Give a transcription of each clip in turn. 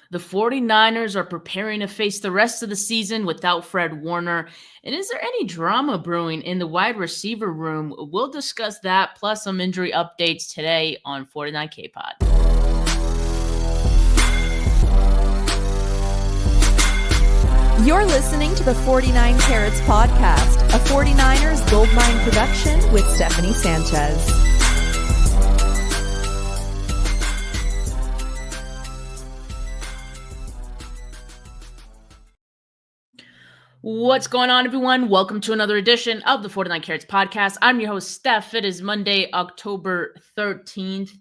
The 49ers are preparing to face the rest of the season without Fred Warner. And is there any drama brewing in the wide receiver room? We'll discuss that plus some injury updates today on 49K Pod. You're listening to the 49 Carats podcast, a 49ers Goldmine production with Stephanie Sanchez. What's going on, everyone? Welcome to another edition of the 49 Carats podcast. I'm your host, Steph. It is Monday, October 13th.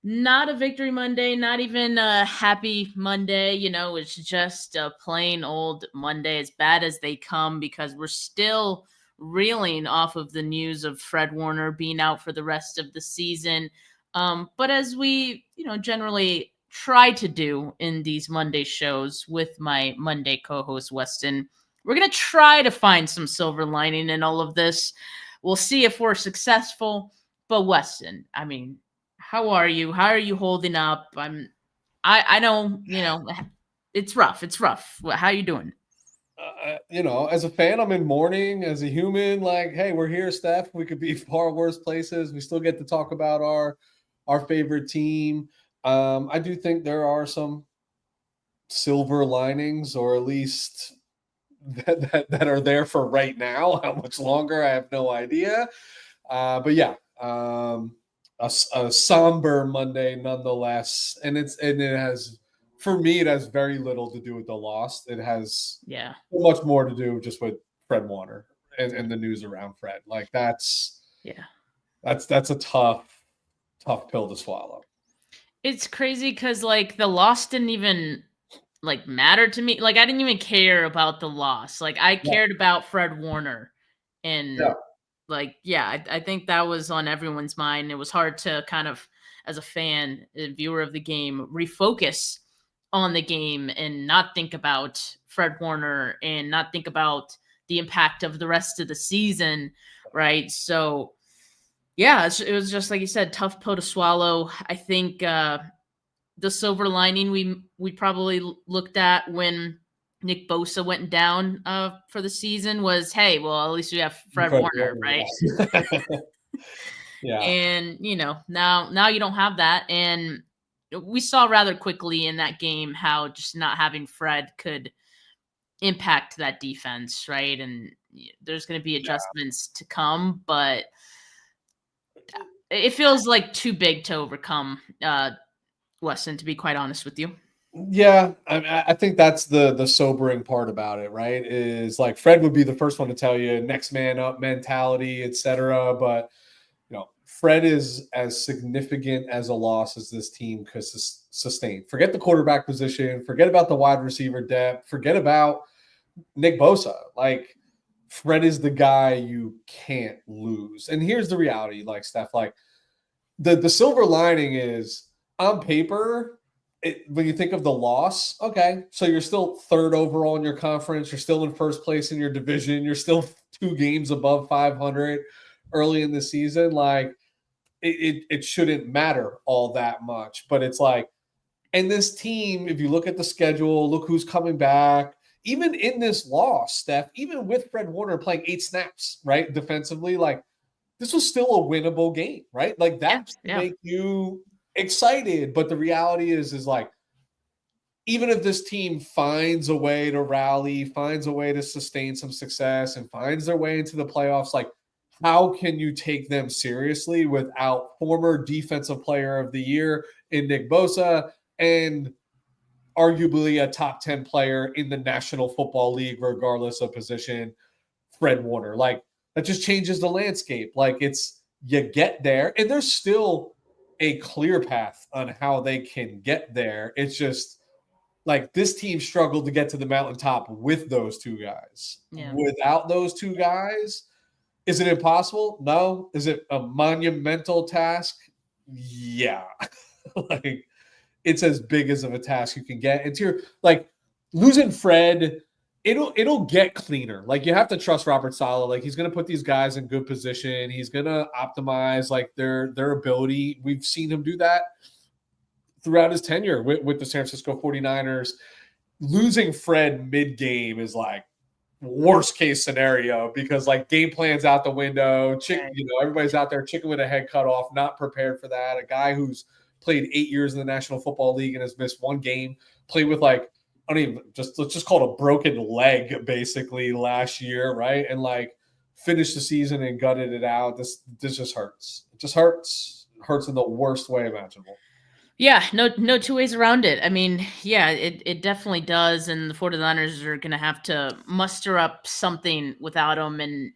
Not a victory Monday, not even a happy Monday. You know, it's just a plain old Monday, as bad as they come, because we're still reeling off of the news of Fred Warner being out for the rest of the season. But as we, generally try to do in these Monday shows with my Monday co-host, Weston, we're going to try to find some silver lining in all of this. We'll see if we're successful. But Weston, I mean, how are you? How are you holding up? I know, it's rough. It's rough. How are you doing? As a fan, I'm in mourning. As a human, like, hey, we're here, Steph. We could be far worse places. We still get to talk about our favorite team. I do think there are some silver linings, or at least that are there for right now. How much longer, I have no idea. But yeah, a somber Monday nonetheless, and it has, for me, it has very little to do with the loss. It has so much more to do just with Fred Warner and the news around Fred. Like that's a tough pill to swallow. It's crazy because like the loss didn't even matter to me. Like I didn't even care about the loss. Like I cared about Fred Warner, and I think that was on everyone's mind. It was hard to kind of, as a fan, a viewer of the game, refocus on the game and not think about Fred Warner and not think about the impact of the rest of the season, right? So, yeah, it was just like you said, tough pill to swallow. I think the silver lining we probably looked at when Nick Bosa went down for the season was, hey, well, at least we have Fred Warner, right? Yeah. And, now you don't have that. And we saw rather quickly in that game how just not having Fred could impact that defense, right? And there's going to be adjustments to come, but it feels like too big to overcome, Weston, to be quite honest with you. Yeah, I think that's the sobering part about it, right? Is like Fred would be the first one to tell you next man up mentality, etc. But Fred is as significant as a loss as this team could sustain. Forget the quarterback position, forget about the wide receiver depth, forget about Nick Bosa. Like Fred is the guy you can't lose. And here's the reality, like Steph, like the silver lining is on paper. When you think of the loss, okay, so you're still third overall in your conference. You're still in first place in your division. You're still 2 games above 500 early in the season. Like it shouldn't matter all that much, but it's like, and this team, if you look at the schedule, look who's coming back. Even in this loss, Steph, even with Fred Warner playing 8 snaps, right, defensively, like this was still a winnable game, right? Like that make you excited, but the reality is like, even if this team finds a way to rally, finds a way to sustain some success, and finds their way into the playoffs, like how can you take them seriously without former defensive player of the year in Nick Bosa and arguably a top 10 player in the National Football League, regardless of position, Fred Warner? Like that just changes the landscape. Like it's, you get there, and there's still a clear path on how they can get there. It's just like this team struggled to get to the mountaintop with those 2 guys. Yeah. Without those 2 guys, is it impossible? No. Is it a monumental task? Yeah. Like it's as big as of a task you can get. And to like losing Fred, it'll get cleaner. Like you have to trust Robert Saleh. Like he's going to put these guys in good position. He's going to optimize like their ability. We've seen him do that throughout his tenure with the San Francisco 49ers. Losing Fred mid-game is like worst case scenario because like game plans out the window, everybody's out there chicken with a head cut off, not prepared for that. A guy who's played 8 years in the National Football League and has missed one game, played with like, let's just call it a broken leg basically last year, right? And like finished the season and gutted it out. This just hurts. It just hurts in the worst way imaginable. Yeah, no two ways around it. I mean, yeah, it definitely does. And the 49ers are going to have to muster up something without him. And,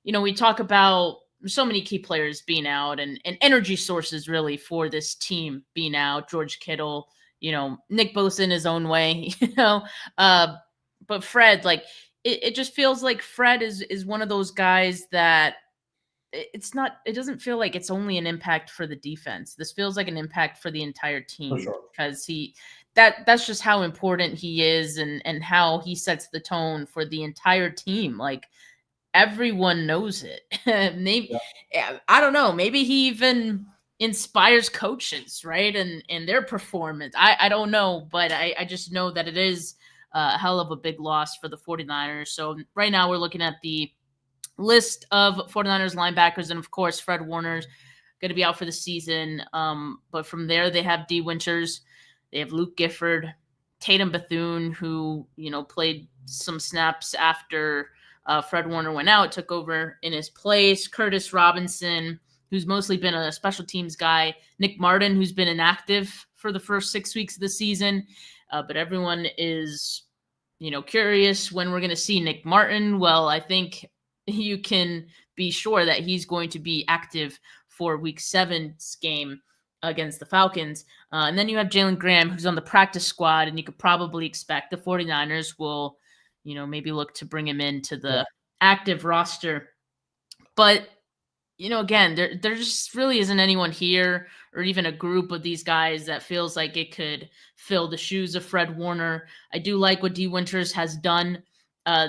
we talk about so many key players being out and energy sources really for this team being out. George Kittle, Nick Bosa in his own way, but Fred, like, it just feels like Fred is one of those guys that it doesn't feel like it's only an impact for the defense. This feels like an impact for the entire team because that's just how important he is and how he sets the tone for the entire team. Like everyone knows it. Maybe, I don't know, maybe he even inspires coaches, right? And their performance. I don't know, but I just know that it is a hell of a big loss for the 49ers. So right now we're looking at the list of 49ers linebackers, and of course Fred Warner's going to be out for the season, but from there they have D. Winters, they have Luke Gifford, Tatum Bethune, who played some snaps after Fred Warner went out, took over in his place, Curtis Robinson, who's mostly been a special teams guy, Nick Martin, who's been inactive for the first 6 weeks of the season, but everyone is curious when we're going to see Nick Martin. Well, I think you can be sure that he's going to be active for week 7's game against the Falcons. And then you have Jalen Graham, who's on the practice squad, and you could probably expect the 49ers will, maybe look to bring him into the active roster. But, again, there just really isn't anyone here or even a group of these guys that feels like it could fill the shoes of Fred Warner. I do like what D. Winters has done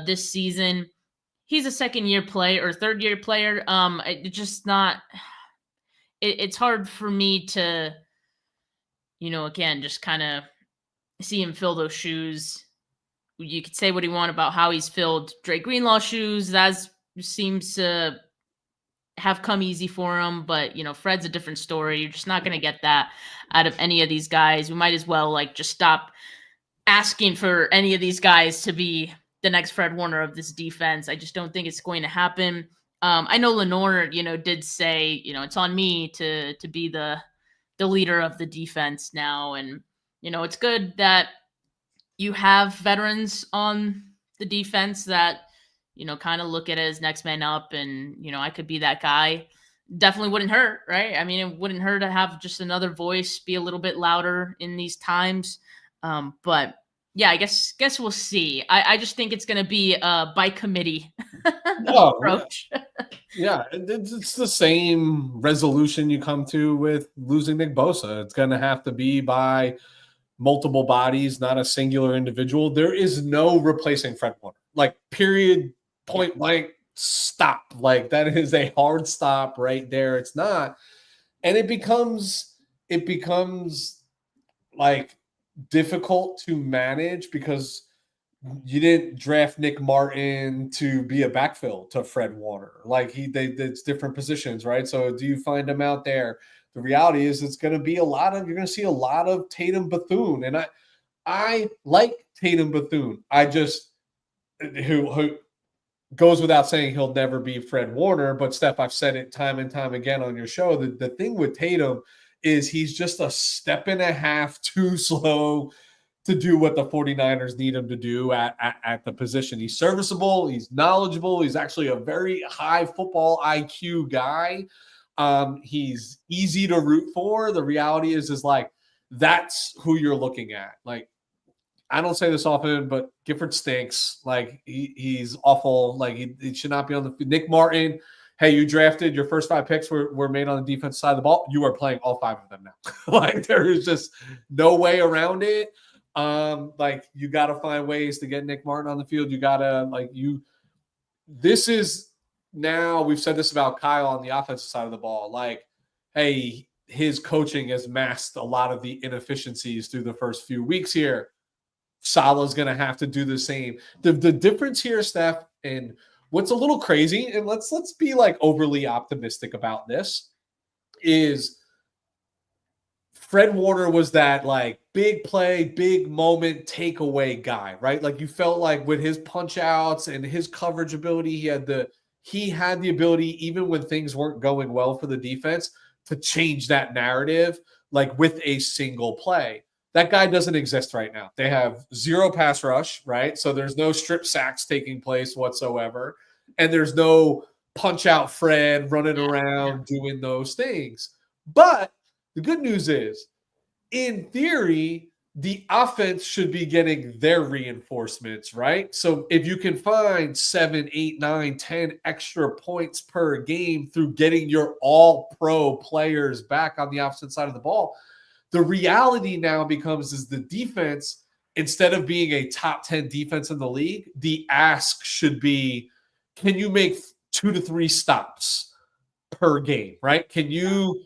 this season. He's a second-year player or third-year player. It's just not – it's hard for me to, again, just kind of see him fill those shoes. You could say what you want about how he's filled Dre Greenlaw's shoes. That seems to have come easy for him. But, Fred's a different story. You're just not going to get that out of any of these guys. We might as well, just stop asking for any of these guys to be – the next Fred Warner of this defense. I just don't think it's going to happen. I know Lenore, did say, it's on me to be the leader of the defense now. And, it's good that you have veterans on the defense that, kind of look at it as next man up. And, I could be that guy. Definitely wouldn't hurt, right? I mean, it wouldn't hurt to have just another voice, be a little bit louder in these times. But yeah, I guess we'll see. I just think it's going to be a by committee approach. Yeah, it's the same resolution you come to with losing Nick Bosa. It's going to have to be by multiple bodies, not a singular individual. There is no replacing Fred Warner. Like, period, point blank, stop. Like, that is a hard stop right there. It's not. And it becomes like difficult to manage because you didn't draft Nick Martin to be a backfill to Fred Warner. Like it's different positions, right? So do you find him out there? The reality is you're going to see a lot of Tatum Bethune. And I like Tatum Bethune. I just, who goes without saying he'll never be Fred Warner, but Steph, I've said it time and time again on your show, the thing with Tatum is he's just a step and a half too slow to do what the 49ers need him to do at the position. He's serviceable. He's knowledgeable. He's actually a very high football IQ guy. He's easy to root for. The reality is like, that's who you're looking at. Like, I don't say this often, but Gifford stinks. Like he's awful. Like he should not be on the Nick Martin. Hey, you drafted your first 5 picks were made on the defensive side of the ball. You are playing all 5 of them now. Like there is just no way around it. Like you got to find ways to get Nick Martin on the field. You got to this is now we've said this about Kyle on the offensive side of the ball. Like, hey, his coaching has masked a lot of the inefficiencies through the first few weeks here. Salah's going to have to do the same. The difference here, Steph, and what's a little crazy, and let's be like overly optimistic about this, is Fred Warner was that like big play, big moment takeaway guy, right? Like you felt like with his punch outs and his coverage ability, he had the ability, even when things weren't going well for the defense, to change that narrative like with a single play. That guy doesn't exist right now. They have zero pass rush, right? So there's no strip sacks taking place whatsoever. And there's no punch out Fred running around doing those things. But the good news is, in theory, the offense should be getting their reinforcements, right? So if you can find 7, 8, 9, 10 extra points per game through getting your all-pro players back on the opposite side of the ball, the reality now becomes is the defense, instead of being a top 10 defense in the league, the ask should be, can you make 2 to 3 stops per game, right? Can you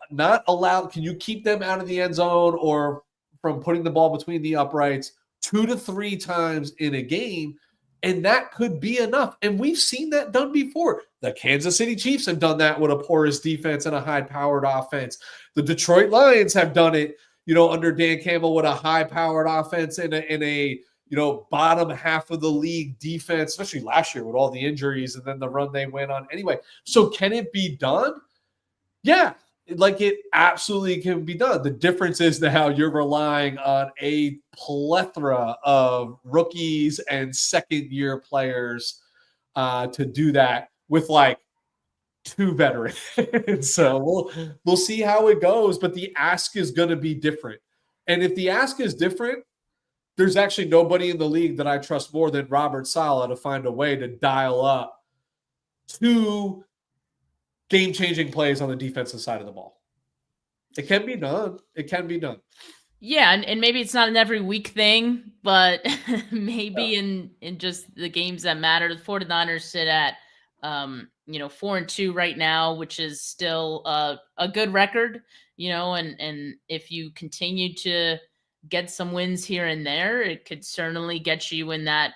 not allow, can you keep them out of the end zone or from putting the ball between the uprights 2 to 3 times in a game? And that could be enough. And we've seen that done before. The Kansas City Chiefs have done that with a porous defense and a high-powered offense. The Detroit Lions have done it, under Dan Campbell with a high-powered offense and a bottom half of the league defense, especially last year with all the injuries and then the run they went on anyway. So can it be done? Yeah, like it absolutely can be done. The difference is now you're relying on a plethora of rookies and second-year players to do that with like 2 veterans. So we'll see how it goes, but the ask is going to be different. And if the ask is different, there's actually nobody in the league that I trust more than Robert Saleh to find a way to dial up 2 game-changing plays on the defensive side of the ball. It can be done. It can be done. Yeah, and maybe it's not an every week thing, but maybe in just the games that matter. The 49ers sit at 4-2 right now, which is still a good record, and if you continue to get some wins here and there, it could certainly get you in that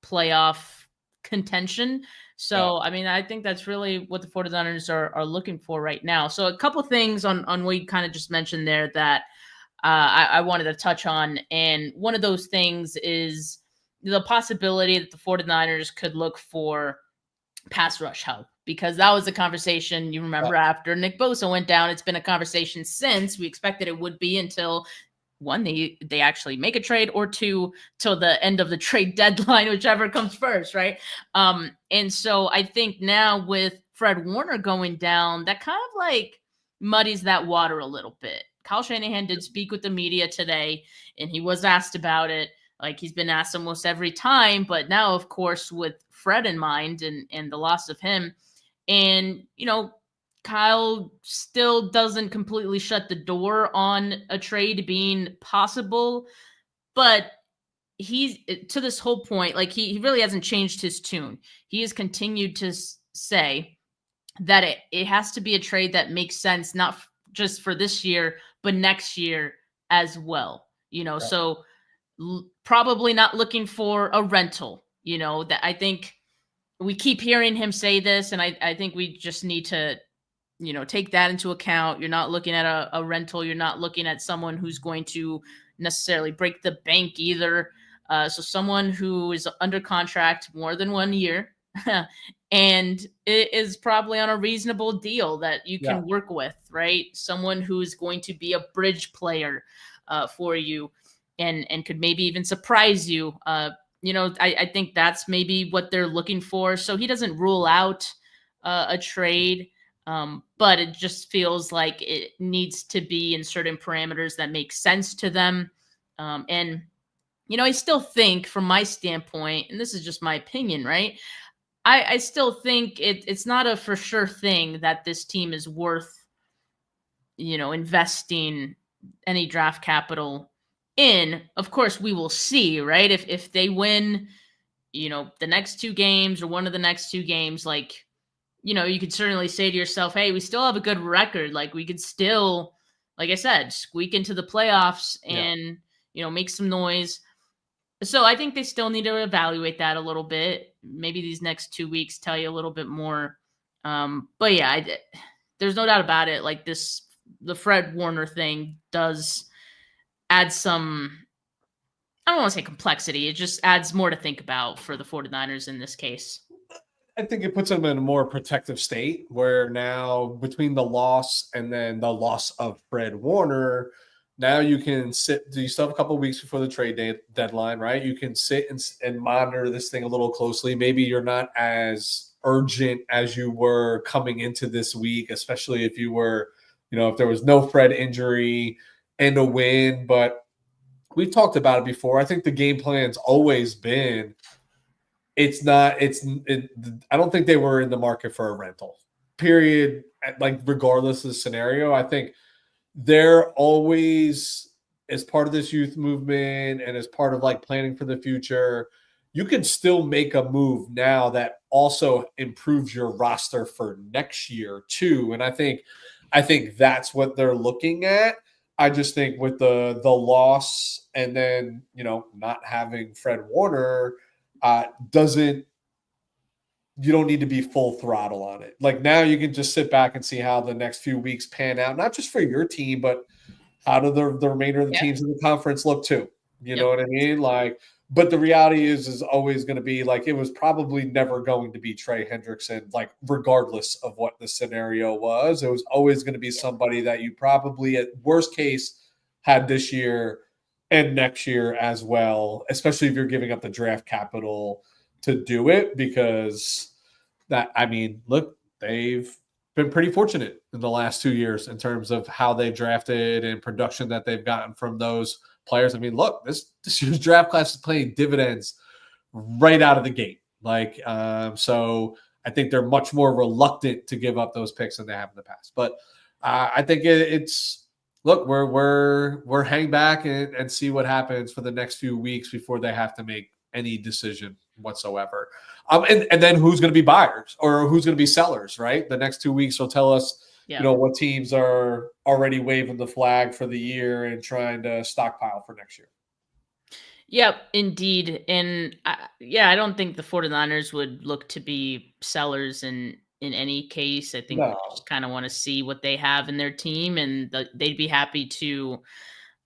playoff contention. So, I mean, I think that's really what the 49ers are looking for right now. So a couple things on what you kind of just mentioned there that I wanted to touch on. And one of those things is the possibility that the 49ers could look for pass rush help, because that was a conversation, you remember, after Nick Bosa went down. It's been a conversation since. We expected it would be until 1, they actually make a trade, or 2, till the end of the trade deadline, whichever comes first, right? And so I think now with Fred Warner going down, that kind of like muddies that water a little bit. Kyle Shanahan did speak with the media today, and he was asked about it. Like he's been asked almost every time, but now, of course, with Fred in mind and the loss of him, and Kyle still doesn't completely shut the door on a trade being possible, but he's, to this whole point, like he really hasn't changed his tune. He has continued to say that it has to be a trade that makes sense, not just for this year, but next year as well. So probably not looking for a rental, that I think we keep hearing him say this, and I think we just need to take that into account. You're not looking at a rental. You're not looking at someone who's going to necessarily break the bank either. So someone who is under contract more than 1 year and it is probably on a reasonable deal that you can work with, right? Someone who's going to be a bridge player for you and could maybe even surprise you. I think that's maybe what they're looking for. So he doesn't rule out a trade. But it just feels like it needs to be in certain parameters that make sense to them. And I still think, from my standpoint, and this is just my opinion, right? I still think it's not a for sure thing that this team is worth, investing any draft capital in. Of course, we will see, right? If they win, the next 2 games or one of the next 2 games, like, you could certainly say to yourself, hey, we still have a good record. Like we could still, like I said, squeak into the playoffs Yeah. and, make some noise. So I think they still need to evaluate that a little bit. Maybe these next 2 weeks tell you a little bit more. But yeah, there's no doubt about it. Like the Fred Warner thing does add some, I don't want to say complexity. It just adds more to think about for the 49ers in this case. I think it puts them in a more protective state where now between the loss and then the loss of Fred Warner, now you can sit. You still have a couple of weeks before the trade deadline, right? You can sit and monitor this thing a little closely. Maybe you're not as urgent as you were coming into this week, especially if you were, if there was no Fred injury and a win. But we've talked about it before. I think the game plan's always been I don't think they were in the market for a rental, period. Like, regardless of the scenario, I think they're always, as part of this youth movement and as part of like planning for the future, you can still make a move now that also improves your roster for next year too. And I think that's what they're looking at. I just think with the loss and then, not having Fred Warner, you don't need to be full throttle on it. Like, now you can just sit back and see how the next few weeks pan out, not just for your team, but how do the remainder of the teams in the conference look too? You know what I mean? Like, but the reality is always going to be like, it was probably never going to be Trey Hendrickson, like, regardless of what the scenario was. It was always going to be somebody that you probably at worst case had this year and next year as well, especially if you're giving up the draft capital to do it, because look, they've been pretty fortunate in the last 2 years in terms of how they drafted and production that they've gotten from those players. I mean, look, this year's draft class is playing dividends right out of the gate. Like, so I think they're much more reluctant to give up those picks than they have in the past. But I think it's, look, we're hang back and see what happens for the next few weeks before they have to make any decision whatsoever. And then who's going to be buyers or who's going to be sellers, right? The next 2 weeks will tell us, what teams are already waving the flag for the year and trying to stockpile for next year. Yep, indeed. And I don't think the 49ers would look to be sellers in any case. I think they just kind of want to see what they have in their team, and they'd be happy to,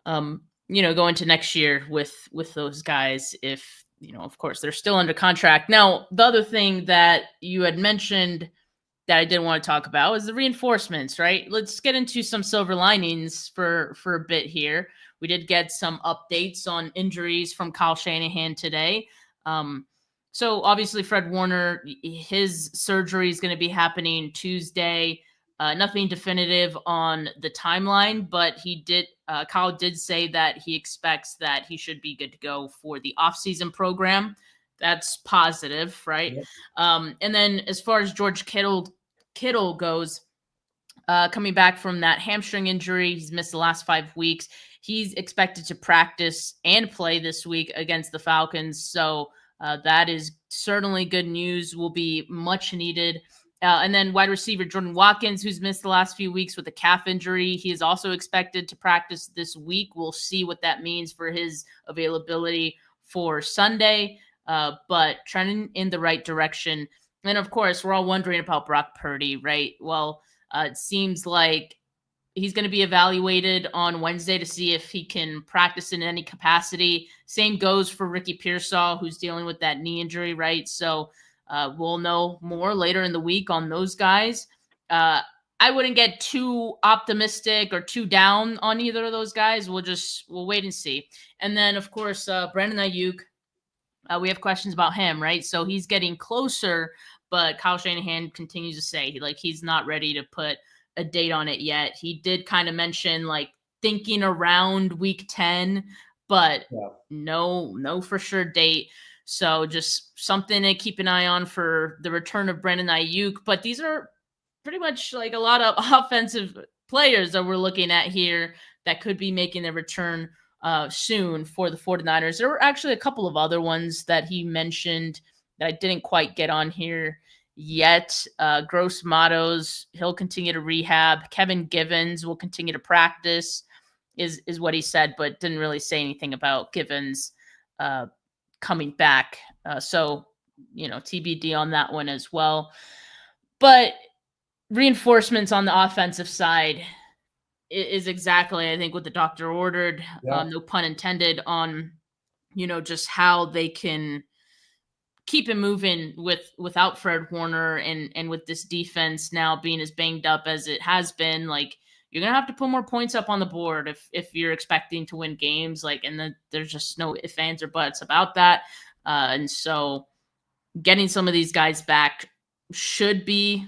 go into next year with those guys if, of course, they're still under contract. Now, the other thing that you had mentioned that I didn't want to talk about is the reinforcements, right? Let's get into some silver linings for a bit here. We did get some updates on injuries from Kyle Shanahan today. So obviously Fred Warner, his surgery is going to be happening Tuesday. Nothing definitive on the timeline, but Kyle did say that he expects that he should be good to go for the offseason program. That's positive, right? Yep. And then as far as George Kittle goes, coming back from that hamstring injury, he's missed the last 5 weeks. He's expected to practice and play this week against the Falcons. So that is certainly good news, will be much needed. And then wide receiver Jordan Watkins, who's missed the last few weeks with a calf injury, he is also expected to practice this week. We'll see what that means for his availability for Sunday, but trending in the right direction. And of course, we're all wondering about Brock Purdy, right? Well, it seems like he's going to be evaluated on Wednesday to see if he can practice in any capacity. Same goes for Ricky Pearsall, who's dealing with that knee injury, right? So we'll know more later in the week on those guys. I wouldn't get too optimistic or too down on either of those guys. We'll wait and see. And then, of course, Brandon Ayuk, we have questions about him, right? So he's getting closer, but Kyle Shanahan continues to say he's not ready to put a date on it yet. He did kind of mention thinking around week 10, but no for sure date. So just something to keep an eye on for the return of Brandon Ayuk. But these are pretty much a lot of offensive players that we're looking at here that could be making their return soon for the 49ers. There were actually a couple of other ones that he mentioned that I didn't quite get on here yet. Gross Matos, he'll continue to rehab. Kevin Givens will continue to practice, is what he said, but didn't really say anything about Givens coming back. So, TBD on that one as well. But reinforcements on the offensive side is exactly, I think, what the doctor ordered. Yeah. No pun intended, on, just how they can keep it moving without Fred Warner, and with this defense now being as banged up as it has been. Like, you're gonna have to put more points up on the board if you're expecting to win games. Like, and then there's just no ifs, ands, or buts about that. And so, getting some of these guys back should be,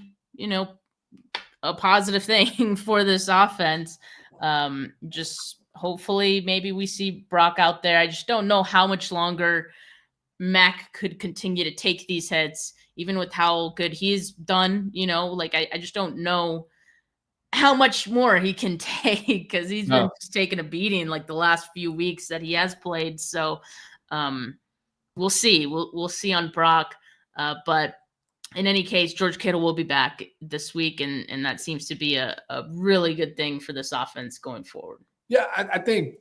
a positive thing for this offense. Just hopefully, maybe we see Brock out there. I just don't know how much longer Mac could continue to take these hits, even with how good he's done. Like, I just don't know how much more he can take, because he's been just taking a beating like the last few weeks that he has played. So we'll see. We'll see on Brock. But in any case, George Kittle will be back this week, and that seems to be a really good thing for this offense going forward. Yeah, I think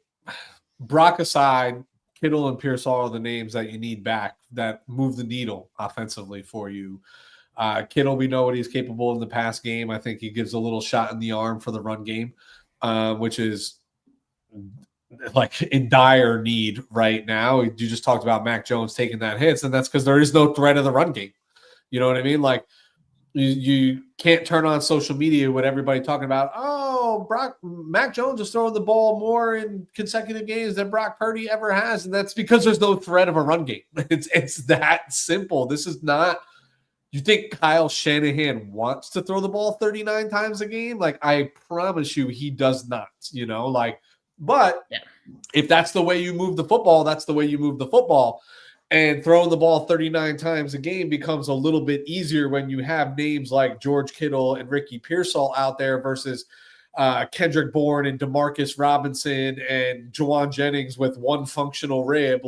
Brock aside, Kittle and Pearsall are the names that you need back that move the needle offensively for you. Kittle, we know what he's capable in the pass game. I think he gives a little shot in the arm for the run game, which is like in dire need right now. You just talked about Mac Jones taking that hits, and that's because there is no threat of the run game. You know what I mean? Like, you can't turn on social media with everybody talking about, oh, Mac Jones is throwing the ball more in consecutive games than Brock Purdy ever has. And that's because there's no threat of a run game. It's that simple. This is not, you think Kyle Shanahan wants to throw the ball 39 times a game? Like, I promise you he does not, but if that's the way you move the football, that's the way you move the football. And throwing the ball 39 times a game becomes a little bit easier when you have names like George Kittle and Ricky Pearsall out there versus Kendrick Bourne and Demarcus Robinson and Juwan Jennings with one functional rib.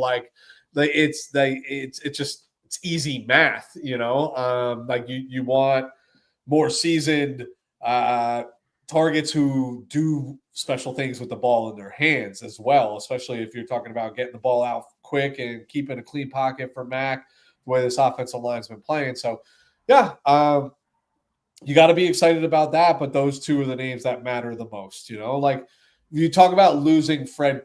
It's easy math, like you want more seasoned targets who do special things with the ball in their hands as well, especially if you're talking about getting the ball out quick and keeping a clean pocket for Mac, the way this offensive line's been playing. So, yeah, you got to be excited about that, but those two are the names that matter the most, Like, you talk about losing Fred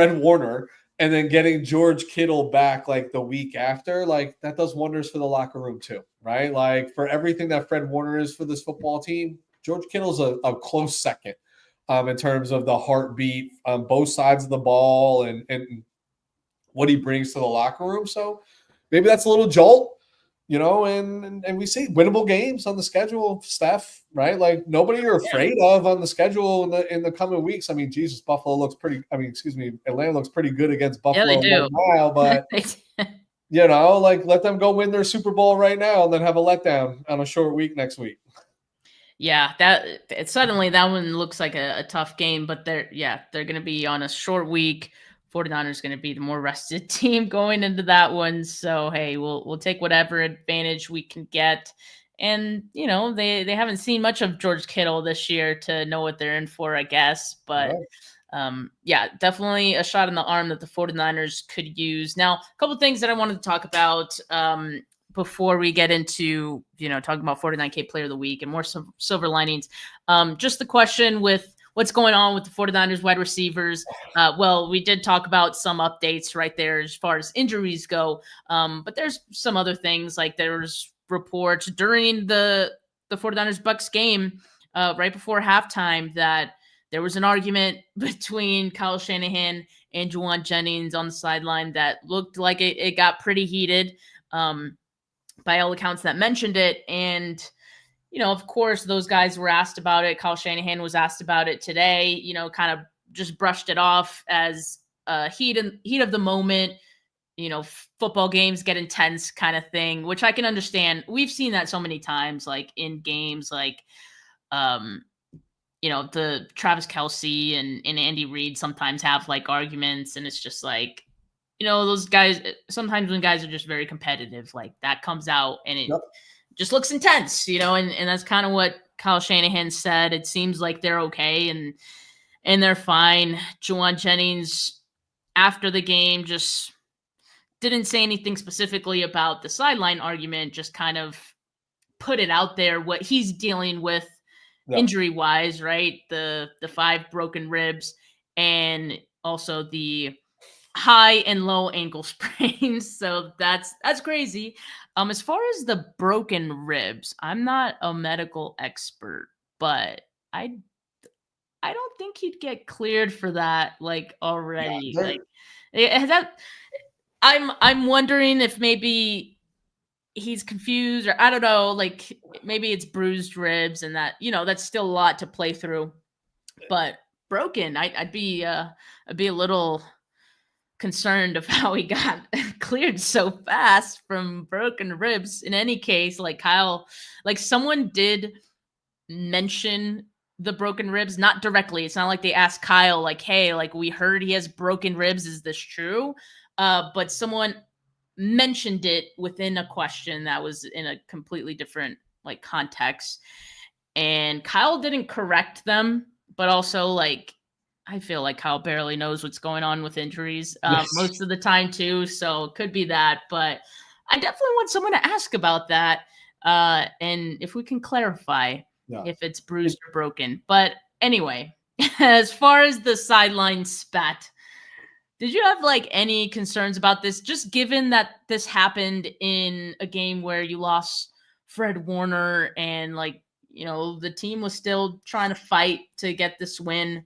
Warner, and then getting George Kittle back like the week after, like, that does wonders for the locker room too, right? Like, for everything that Fred Warner is for this football team, George Kittle's a close second in terms of the heartbeat on both sides of the ball and what he brings to the locker room. So maybe that's a little jolt, and we see winnable games on the schedule, Steph, right? Like, nobody you're afraid of on the schedule in the coming weeks. I mean, Jesus, Atlanta looks pretty good against Buffalo. Yeah, they do. While, but like, let them go win their Super Bowl right now and then have a letdown on a short week next week. Yeah, suddenly that one looks like a tough game, but they're going to be on a short week. 49ers going to be the more rested team going into that one. So, hey, we'll take whatever advantage we can get. And, they haven't seen much of George Kittle this year to know what they're in for, I guess. But, definitely a shot in the arm that the 49ers could use. Now, a couple of things that I wanted to talk about before we get into, talking about 49K Player of the Week and more silver linings. Just the question with what's going on with the 49ers wide receivers. Well, we did talk about some updates right there as far as injuries go. But there's some other things, like there's reports during the 49ers Bucks game right before halftime that there was an argument between Kyle Shanahan and Juwan Jennings on the sideline that looked like it got pretty heated. By all accounts that mentioned it. And, of course, those guys were asked about it. Kyle Shanahan was asked about it today, kind of just brushed it off as heat of the moment, football games get intense kind of thing, which I can understand. We've seen that so many times, like in games, like, the Travis Kelce and Andy Reid sometimes have like arguments, and it's just like, those guys, sometimes when guys are just very competitive, like that comes out and it Yep. just looks intense, and that's kind of what Kyle Shanahan said. It seems like they're okay and they're fine. Juwan Jennings, after the game, just didn't say anything specifically about the sideline argument, just kind of put it out there what he's dealing with injury wise, right? The 5 broken ribs and also the high and low ankle sprains. So that's crazy. As far as the broken ribs, I'm not a medical expert, but I don't think he'd get cleared for that like already. Yeah, like that I'm wondering if maybe he's confused, or I don't know, like maybe it's bruised ribs and that, that's still a lot to play through. But broken, I'd be a little concerned of how he got cleared so fast from broken ribs. In any case, like Kyle, like someone did mention the broken ribs, not directly. It's not like they asked Kyle, like, hey, like we heard he has broken ribs. Is this true? But someone mentioned it within a question that was in a completely different like context. And Kyle didn't correct them, but also like I feel like Kyle barely knows what's going on with injuries most of the time too. So it could be that, but I definitely want someone to ask about that. And if we can clarify if it's bruised or broken. But anyway, as far as the sideline spat, did you have like any concerns about this? Just given that this happened in a game where you lost Fred Warner and like, the team was still trying to fight to get this win.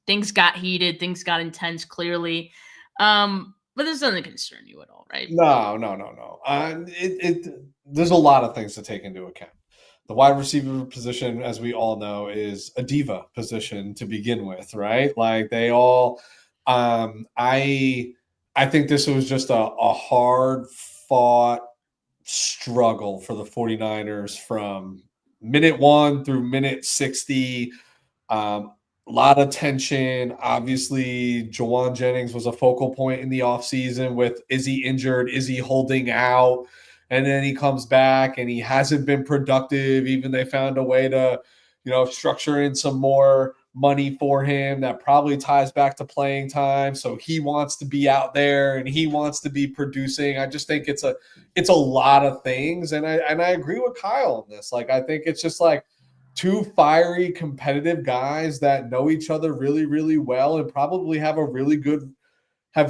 Things got heated, things got intense clearly. But this doesn't concern you at all, right? No. There's a lot of things to take into account. The wide receiver position, as we all know, is a diva position to begin with, right? Like they all I think this was just a hard fought struggle for the 49ers from minute 1 through minute 60. A lot of tension. Obviously, Juwan Jennings was a focal point in the offseason with, is he injured? Is he holding out? And then he comes back and he hasn't been productive. Even they found a way to, structure in some more money for him that probably ties back to playing time. So he wants to be out there and he wants to be producing. I just think it's a lot of things. And I agree with Kyle on this. Like, I think it's just like two fiery, competitive guys that know each other really, really well and probably have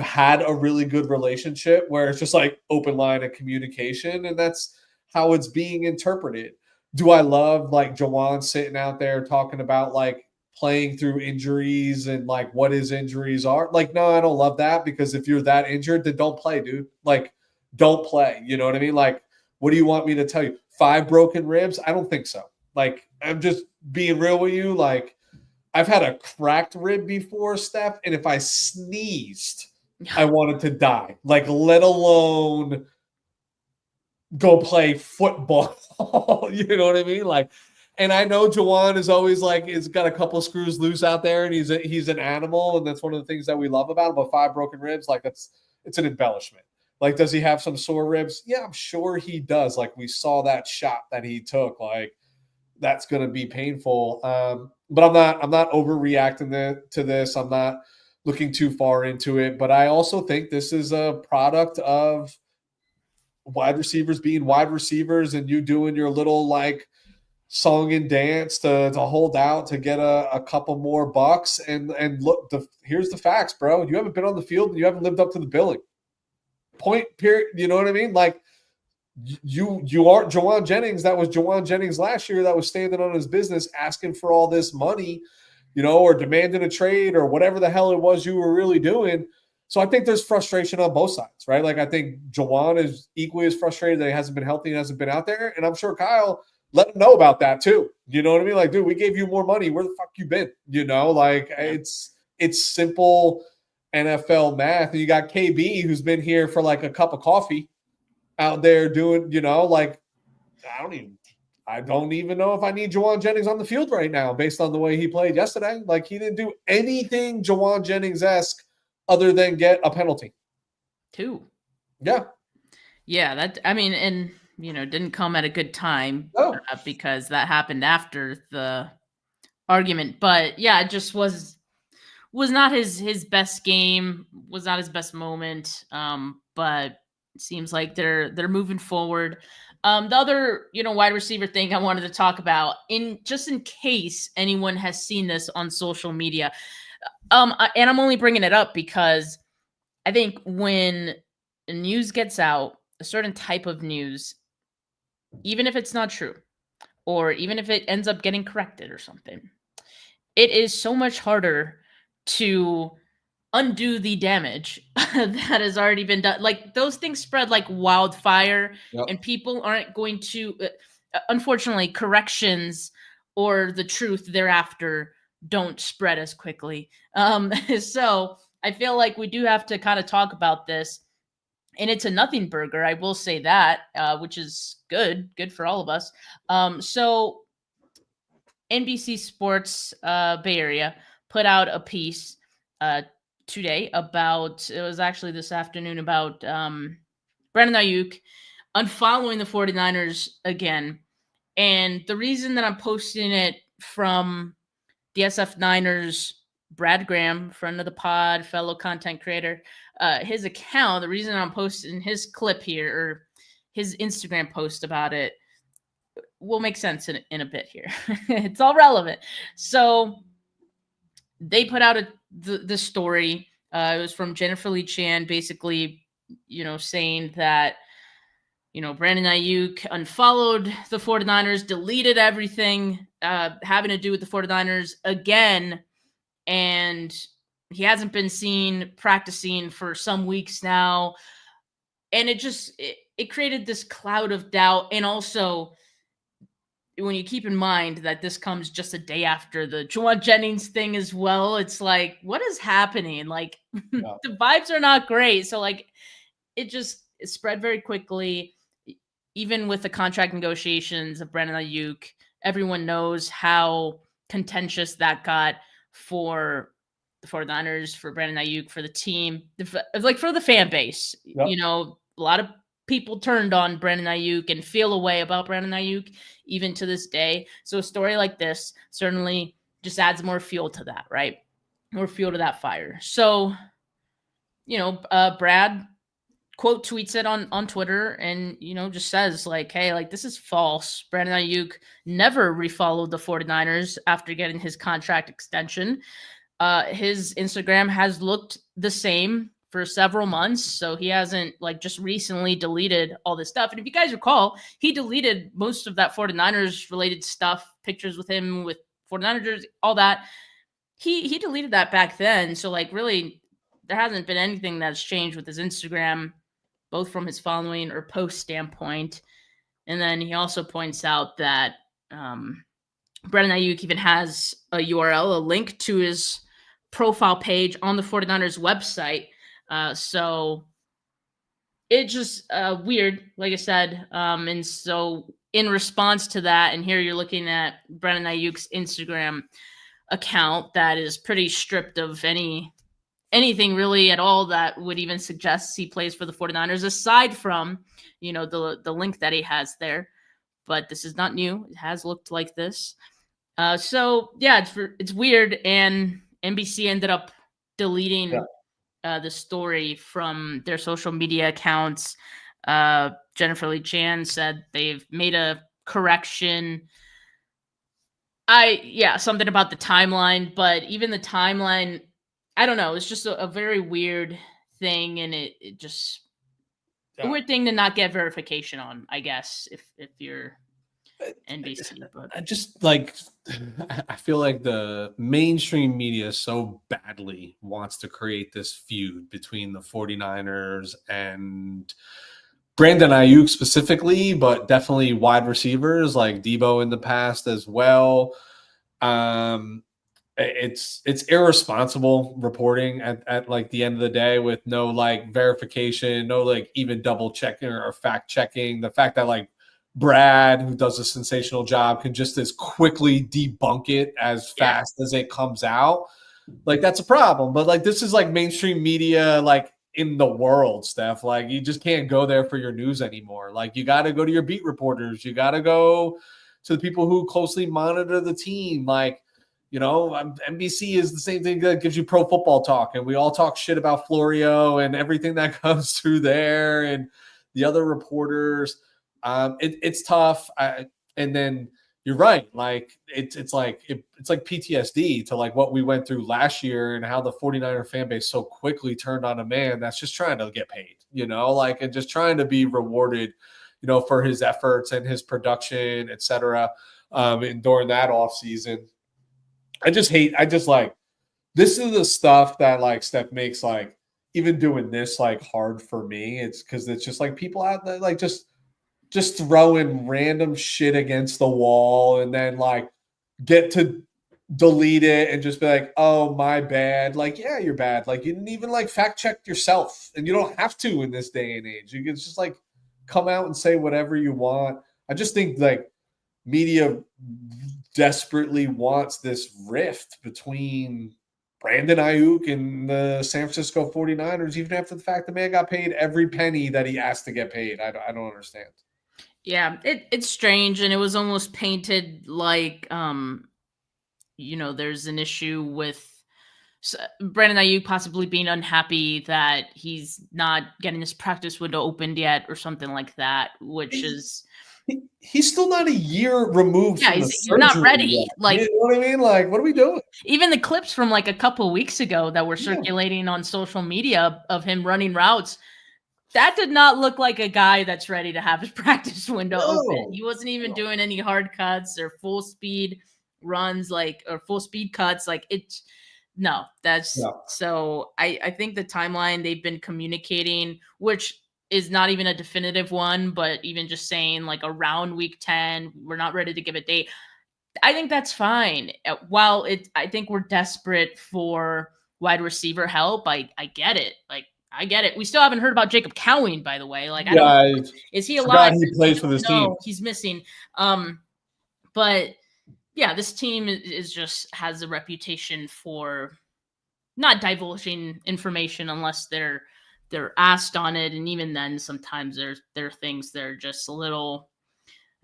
had a really good relationship where it's just like open line of communication. And that's how it's being interpreted. Do I love like Juwan sitting out there talking about like playing through injuries and like what his injuries are? Like, no, I don't love that, because if you're that injured, then don't play, dude. Like, don't play. You know what I mean? Like, what do you want me to tell you? 5 broken ribs? I don't think so. Like, I'm just being real with you. Like, I've had a cracked rib before, Steph, and if I sneezed, I wanted to die. Like, let alone go play football. You know what I mean? Like, and I know Juwan is always like, he's got a couple of screws loose out there and he's an animal. And that's one of the things that we love about him. But 5 broken ribs, like it's an embellishment. Like, does he have some sore ribs? Yeah, I'm sure he does. Like, we saw that shot that he took. Like, that's going to be painful. But I'm not overreacting to this. I'm not looking too far into it. But I also think this is a product of wide receivers being wide receivers and you doing your little like song and dance to hold out to get a couple more bucks. And look, here's the facts, bro. You haven't been on the field and you haven't lived up to the billing. Point, period. You know what I mean? Like, you aren't Juwan Jennings. That was Juwan Jennings last year that was standing on his business asking for all this money, or demanding a trade or whatever the hell it was you were really doing. So I think there's frustration on both sides, right? Like, I think Juwan is equally as frustrated that he hasn't been healthy and hasn't been out there. And I'm sure Kyle let him know about that too. You know what I mean? Like, dude, we gave you more money. Where the fuck you been? Like, it's simple NFL math. And you got KB, who's been here for like a cup of coffee out there doing, like, I don't even know if I need Juwan Jennings on the field right now based on the way he played yesterday. Like, he didn't do anything Juwan Jennings-esque other than get a penalty. 2. Yeah. Yeah, that I mean, and didn't come at a good time Oh, because that happened after the argument. But yeah, it just was not his best game, was not his best moment. But it seems like they're moving forward. The other wide receiver thing I wanted to talk about, in case anyone has seen this on social media, and I'm only bringing it up because I think when news gets out, a certain type of news, even if it's not true, or even if it ends up getting corrected or something, it is so much harder to undo the damage that has already been done. Like, those things spread like wildfire, yep. and people aren't going to, unfortunately, corrections or the truth thereafter don't spread as quickly. So I feel like we do have to kind of talk about this. And it's a nothing burger, I will say that, which is good for all of us. So NBC Sports Bay Area put out a piece today about, it was actually this afternoon, about Brandon Ayuk unfollowing the 49ers again. And the reason that I'm posting it from the SF Niners, Brad Graham, friend of the pod, fellow content creator, his account, the reason I'm posting his clip here, or his Instagram post about it, will make sense in a bit here. It's all relevant. So they put out the story. It was from Jennifer Lee Chan, basically, saying that, Brandon Ayuk unfollowed the 49ers, deleted everything having to do with the 49ers again, and he hasn't been seen practicing for some weeks now. And it created this cloud of doubt. And also, when you keep in mind that this comes just a day after the Juwan Jennings thing as well, it's like, what is happening? Like, Yeah. the vibes are not great. So, like, it spread very quickly. Even with the contract negotiations of Brandon Ayuk, everyone knows how contentious that got for the 49ers, for Brandon Ayuk, for the team, like for the fan base. Yep. A lot of people turned on Brandon Ayuk and feel a way about Brandon Ayuk even to this day. So a story like this certainly just adds more fuel to that, right? More fuel to that fire. So, Brad quote tweets it on Twitter and, just says like, hey, like, this is false. Brandon Ayuk never refollowed the 49ers after getting his contract extension. His Instagram has looked the same for several months, so he hasn't like just recently deleted all this stuff. And if you guys recall, he deleted most of that 49ers related stuff, pictures with him with 49ers, all that. He deleted that back then. So like, really, there hasn't been anything that's changed with his Instagram, both from his following or post standpoint. And then he also points out that Brandon Ayuk even has a URL, a link to his profile page on the 49ers website. So it just weird, like I said. And so in response to that, and here you're looking at Brandon Ayuk's Instagram account that is pretty stripped of anything really at all that would even suggest he plays for the 49ers, aside from, the link that he has there. But this is not new. It has looked like this. So yeah, it's weird. And NBC ended up deleting the story from their social media accounts. Jennifer Lee Chan said they've made a correction. Something about the timeline, but even the timeline, I don't know. It's just a very weird thing, and it just a weird thing to not get verification on, I guess, if you're NBC. But I just like, I feel like the mainstream media so badly wants to create this feud between the 49ers and Brandon Ayuk specifically, but definitely wide receivers like Debo in the past as well. It's irresponsible reporting at like the end of the day, with no like verification, no like even double checking or fact checking. The fact that like Brad, who does a sensational job, can just as quickly debunk it as fast as it comes out, like, that's a problem. But like, this is like mainstream media, like in the world, Steph. Like, you just can't go there for your news anymore. Like, you got to go to your beat reporters. You got to go to the people who closely monitor the team. Like, NBC is the same thing that gives you Pro Football Talk, and we all talk shit about Florio and everything that comes through there and the other reporters. It's tough. And then you're right. Like, it's like PTSD to like what we went through last year and how the 49er fan base so quickly turned on a man that's just trying to get paid, and just trying to be rewarded, for his efforts and his production, et cetera. And during that off season, this is the stuff that like Steph makes like even doing this like hard for me. It's because it's just like people out there like just throwing random shit against the wall and then like get to delete it and just be like, oh, my bad. Like, yeah, you're bad. Like, you didn't even like fact check yourself, and you don't have to in this day and age. You can just like come out and say whatever you want. I just think like media desperately wants this rift between Brandon Ayuk and the San Francisco 49ers, even after the fact the man got paid every penny that he asked to get paid. I don't understand. Yeah, it's strange, and it was almost painted like, there's an issue with Brandon Ayuk possibly being unhappy that he's not getting his practice window opened yet or something like that, which is... He's still not a year removed from the you're not ready. Yet. Like, you know what I mean? Like, what are we doing? Even the clips from like a couple weeks ago that were circulating on social media of him running routes, that did not look like a guy that's ready to have his practice window open. He wasn't even doing any hard cuts or full speed runs, or full speed cuts. So I think the timeline they've been communicating, which is not even a definitive one, but even just saying like around week 10, we're not ready to give a date. I think that's fine. While I think we're desperate for wide receiver help. I get it. I get it. We still haven't heard about Jacob Cowing, by the way. Like, I don't know. Is he alive? He plays for this team. He's missing. But yeah, this team is just has a reputation for not divulging information unless they're asked on it, and even then, sometimes there are things they're just a little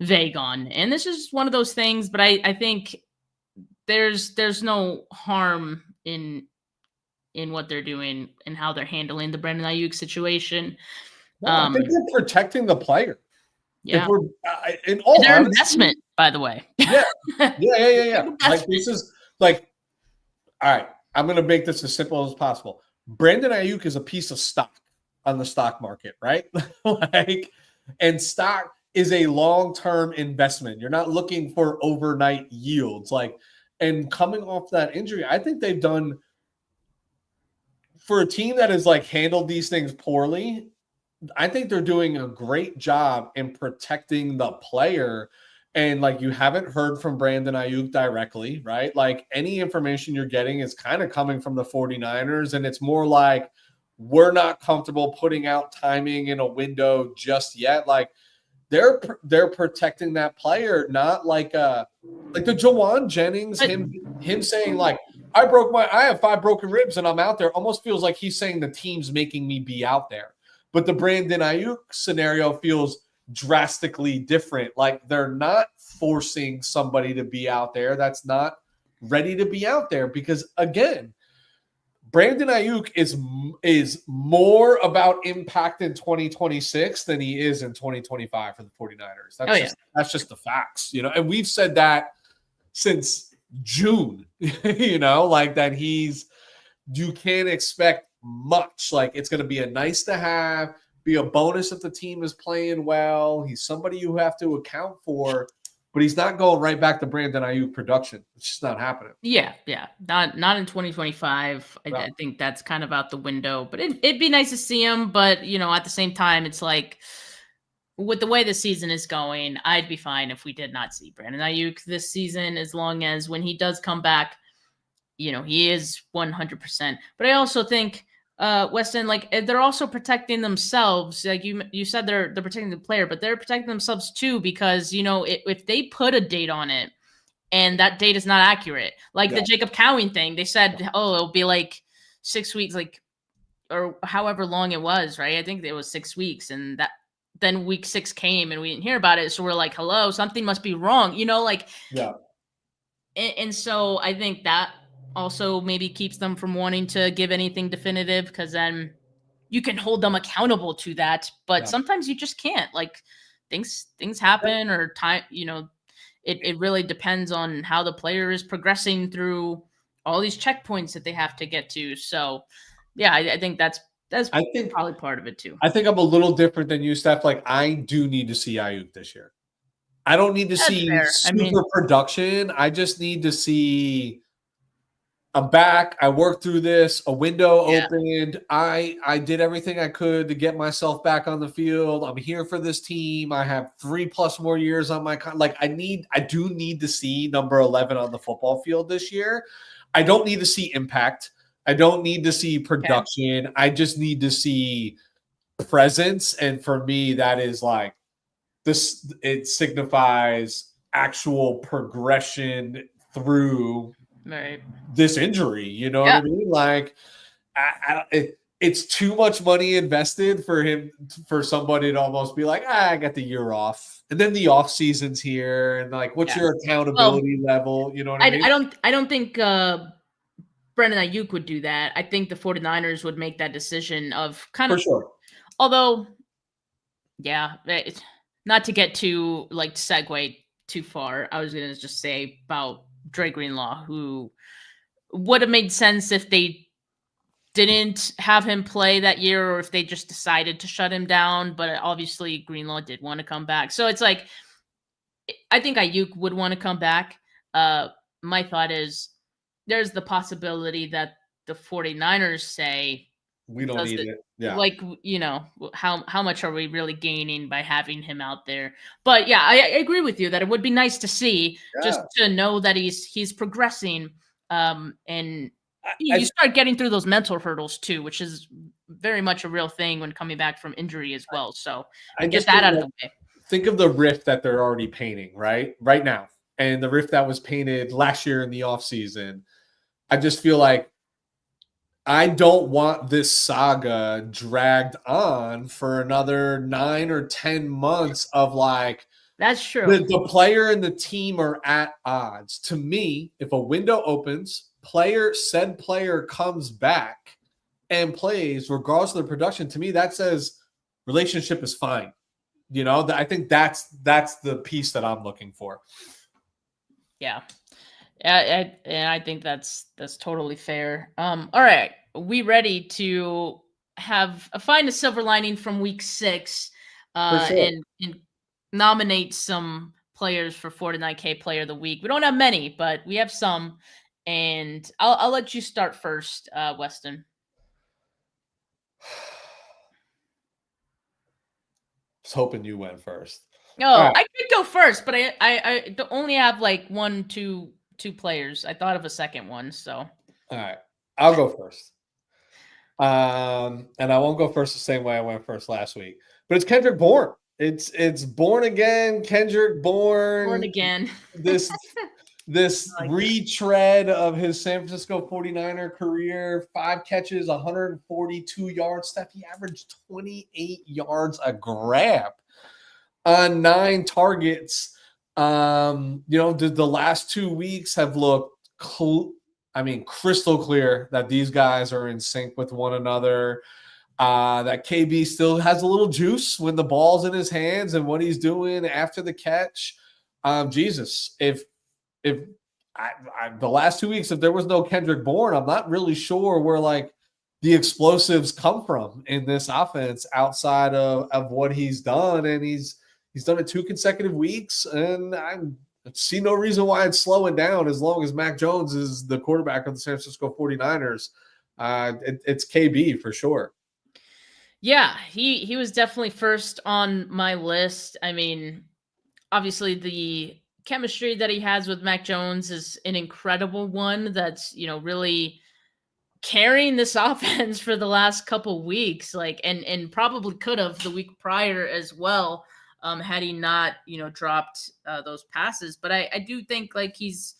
vague on. And this is one of those things. But I think there's no harm in what they're doing and how they're handling the Brandon Ayuk situation. I think they're protecting the player. Yeah. Their investment, by the way. Yeah. Like, this is like, all right, I'm going to make this as simple as possible. Brandon Ayuk is a piece of stock on the stock market, right? And stock is a long-term investment. You're not looking for overnight yields. And coming off that injury, I think they've done, for a team that has handled these things poorly, I think they're doing a great job in protecting the player. And you haven't heard from Brandon Ayuk directly, right? Any information you're getting is kind of coming from the 49ers. And it's more like, we're not comfortable putting out timing in a window just yet. They're protecting that player, not like the Jawan Jennings, him saying I have 5 broken ribs and I'm out there, almost feels like he's saying the team's making me be out there. But the Brandon Ayuk scenario feels drastically different. They're not forcing somebody to be out there that's not ready to be out there, because again, Brandon Ayuk is more about impact in 2026 than he is in 2025 for the 49ers. That's just the facts, and we've said that since June, that you can't expect much. It's going to be a nice to have, be a bonus if the team is playing well. He's somebody you have to account for, but he's not going right back to Brandon Ayuk production. It's just not happening. Yeah. Not in 2025. I think that's kind of out the window, but it'd be nice to see him. But, at the same time, it's with the way the season is going, I'd be fine if we did not see Brandon Ayuk this season, as long as when he does come back, he is 100%. But I also think, Weston, they're also protecting themselves. You said they're protecting the player, but they're protecting themselves too, because if they put a date on it and that date is not accurate, the Jacob Cowing thing, they said, it'll be 6 weeks, or however long it was, right? I think it was 6 weeks, and then week 6 came and we didn't hear about it. So we're like, hello, something must be wrong, like, Yeah. and so I think that also maybe keeps them from wanting to give anything definitive, because then you can hold them accountable to that. But Yeah. sometimes you just can't. Like, things happen, or time, it really depends on how the player is progressing through all these checkpoints that they have to get to. So yeah, I think that's I think probably part of it too. I think I'm a little different than you, Steph. Like, I do need to see Ayuk this year. I don't need to That's see fair. I mean, super production. I just need to see I'm back. I worked through this. A window yeah, opened. I did everything I could to get myself back on the field. I'm here for this team. I have 3+ more years on my I do need to see number 11 on the football field this year. I don't need to see impact. I don't need to see production. I just need to see presence. And for me, that is like this. It signifies actual progression through right. this injury. You know what Yeah. I mean? Like, it's too much money invested for somebody to almost be like, I got the year off, and then the off season's here, and like, what's your accountability level? You know what I mean? I don't think Brandon Ayuk would do that. I think the 49ers would make that decision of kind For of, sure. although, yeah, not to get too, like, segue too far. I was going to just say about Dre Greenlaw, who would have made sense if they didn't have him play that year, or if they just decided to shut him down. But obviously Greenlaw did want to come back. So it's like, I think Ayuk would want to come back. My thought is there's the possibility that the 49ers say, We don't need it. Yeah. like, how much are we really gaining by having him out there? But yeah, I agree with you that it would be nice to see, just to know that he's progressing. And you start getting through those mental hurdles too, which is very much a real thing when coming back from injury as well. So I get that out of the way. Think of the rift that they're already painting right now, and the rift that was painted last year in the offseason. I just feel like I don't want this saga dragged on for another 9 or 10 months of like, that's true. The player and the team are at odds. To me, if a window opens, said player comes back and plays regardless of the production, to me that says relationship is fine. I think that's the piece that I'm looking for. Yeah. And I think that's totally fair. All right, we ready to find a silver lining from week 6, and nominate some players for 49K Player of the Week. We don't have many, but we have some, and I'll let you start first, Weston. I was hoping you went first. No, right. I could go first, but I only have like two players. I thought of a second one, so. All right, I'll go first. And I won't go first the same way I went first last week, but it's Kendrick Bourne. It's Born Again, Kendrick Bourne. Born again. This retread of his San Francisco 49er career, 5 catches, 142 yards. Steph, he averaged 28 yards a grab on 9 targets. The last 2 weeks have looked crystal clear that these guys are in sync with one another. That KB still has a little juice when the ball's in his hands and what he's doing after the catch. Jesus, if the last 2 weeks, if there was no Kendrick Bourne, I'm not really sure where like the explosives come from in this offense outside of what he's done. And he's done it 2 consecutive weeks, and I see no reason why it's slowing down as long as Mac Jones is the quarterback of the San Francisco 49ers. It's KB for sure. Yeah, he was definitely first on my list. I mean, obviously the chemistry that he has with Mac Jones is an incredible one that's, really carrying this offense for the last couple weeks, like, and probably could have the week prior as well, had he not, dropped those passes. But I do think like he's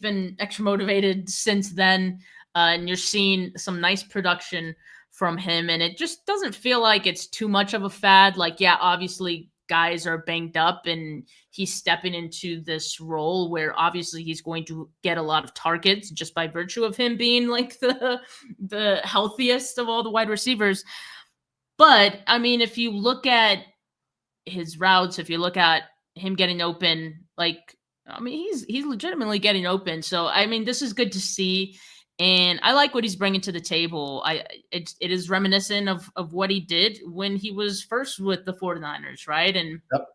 been extra motivated since then. and you're seeing some nice production from him, and it just doesn't feel like it's too much of a fad. Like, yeah, obviously guys are banged up and he's stepping into this role where obviously he's going to get a lot of targets just by virtue of him being like the healthiest of all the wide receivers. But I mean, if you look at his routes, if you look at him getting open, like, I mean, he's legitimately getting open. So I mean, this is good to see, and I like what he's bringing to the table. It is reminiscent of what he did when he was first with the 49ers, right? And Yep.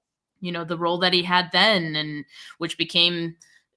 you know, the role that he had then, and which became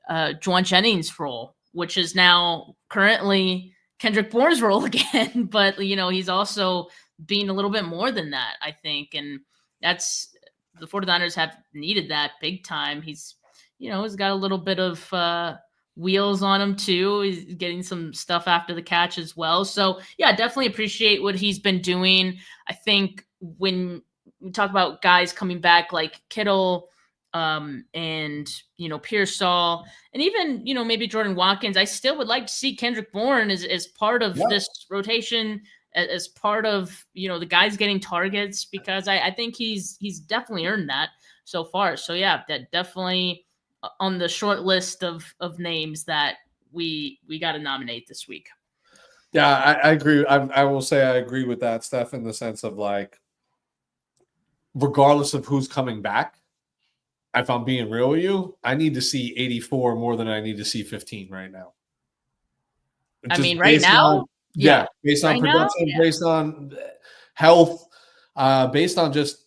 Juwan Jennings' role, which is now currently Kendrick Bourne's role again. But you know, he's also being a little bit more than that, I think, and that's the 49ers have needed that big time. He's, you know, he's got a little bit of wheels on him too. He's getting some stuff after the catch as well. So yeah, definitely appreciate what he's been doing. I think when we talk about guys coming back like Kittle, and you know, Pearsall, and even, you know, maybe Jordan Watkins, I still would like to see Kendrick Bourne as part of this rotation, as part of, you know, the guys getting targets, because I think he's definitely earned that so far. So yeah, that definitely on the short list of names that we got to nominate this week. Yeah, I agree. I will say I agree with that, Steph, in the sense of like, regardless of who's coming back, if I'm being real with you, I need to see 84 more than I need to see 15 right now. I mean, right now, based on right production, now, based on health, based on just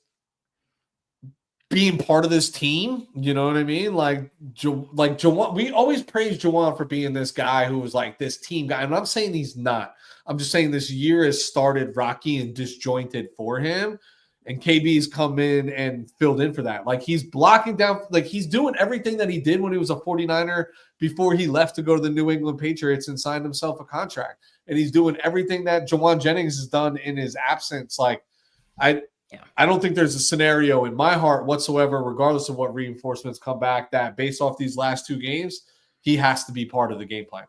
being part of this team. You know what I mean? Like Juwan, we always praise Juwan for being this guy who was like this team guy. And I'm saying he's not. I'm just saying this year has started rocky and disjointed for him. And KB's come in and filled in for that. Like, he's blocking down, like he's doing everything that he did when he was a 49er before he left to go to the New England Patriots and signed himself a contract. And he's doing everything that Juwan Jennings has done in his absence. Like, I don't think there's a scenario in my heart whatsoever, regardless of what reinforcements come back, that based off these last two games, he has to be part of the game plan.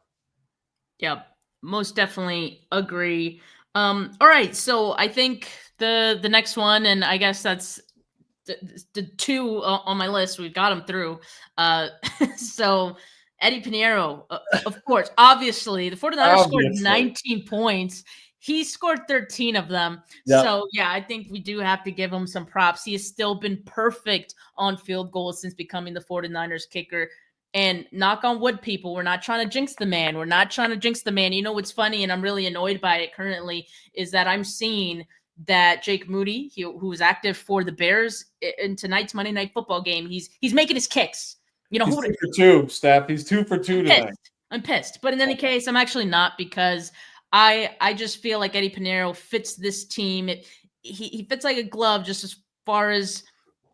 Yep, most definitely agree. All right, so I think the next one, and I guess that's the two on my list. We've got them through. So Eddie Pinheiro, of course, obviously, the 49ers scored 19 points. He scored 13 of them. Yep. So, yeah, I think we do have to give him some props. He has still been perfect on field goals since becoming the 49ers kicker. And knock on wood, people, we're not trying to jinx the man. We're not trying to jinx the man. You know what's funny, and I'm really annoyed by it currently, is that I'm seeing that Jake Moody, who is active for the Bears in tonight's Monday Night Football game, he's making his kicks. You know, he's 2 for 2, Steph. He's 2 for 2 tonight. I'm pissed. But in any case, I'm actually not, because I just feel like Eddie Pinheiro fits this team. He fits like a glove, just as far as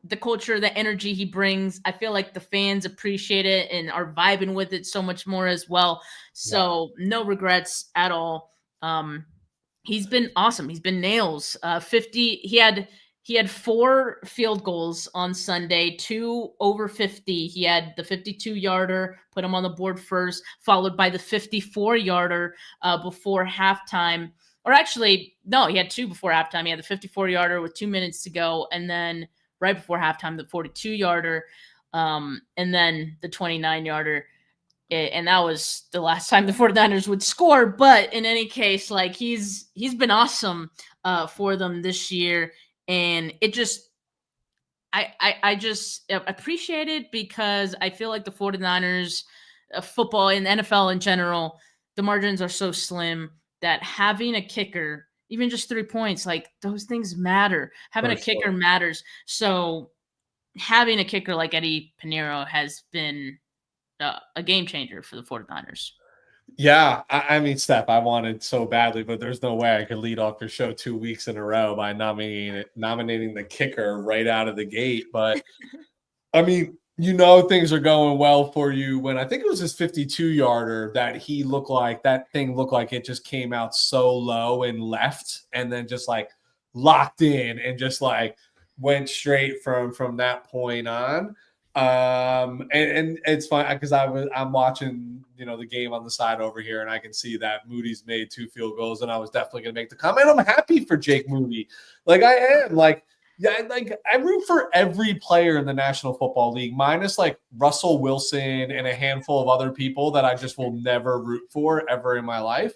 the culture, the energy he brings. I feel like the fans appreciate it and are vibing with it so much more as well. So no regrets at all. He's been awesome. He's been nails. 50. He had 4 field goals on Sunday, 2 over 50. He had the 52-yarder, put him on the board first, followed by the 54-yarder before halftime. Or actually, no, he had 2 before halftime. He had the 54-yarder with 2 minutes to go, and then right before halftime, the 42-yarder, and then the 29-yarder. And that was the last time the 49ers would score. But in any case, like, he's been awesome for them this year. And it just, I just appreciate it, because I feel like the 49ers, football and NFL in general, the margins are so slim that having a kicker, even just 3 points, like, those things matter. Having a kicker matters. So having a kicker like Eddie Pinheiro has been a game changer for the 49ers. Yeah, I mean, Steph, I wanted so badly, but there's no way I could lead off the show 2 weeks in a row by nominating the kicker right out of the gate. But I mean, you know, things are going well for you when I think it was his 52-yarder that that thing looked like it just came out so low and left, and then just like locked in and just like went straight from that point on. And it's fine because I'm watching, the game on the side over here, and I can see that Moody's made 2 field goals, and I was definitely going to make the comment. I'm happy for Jake Moody. Like I am, like, yeah, like I root for every player in the National Football League, minus like Russell Wilson and a handful of other people that I just will never root for ever in my life.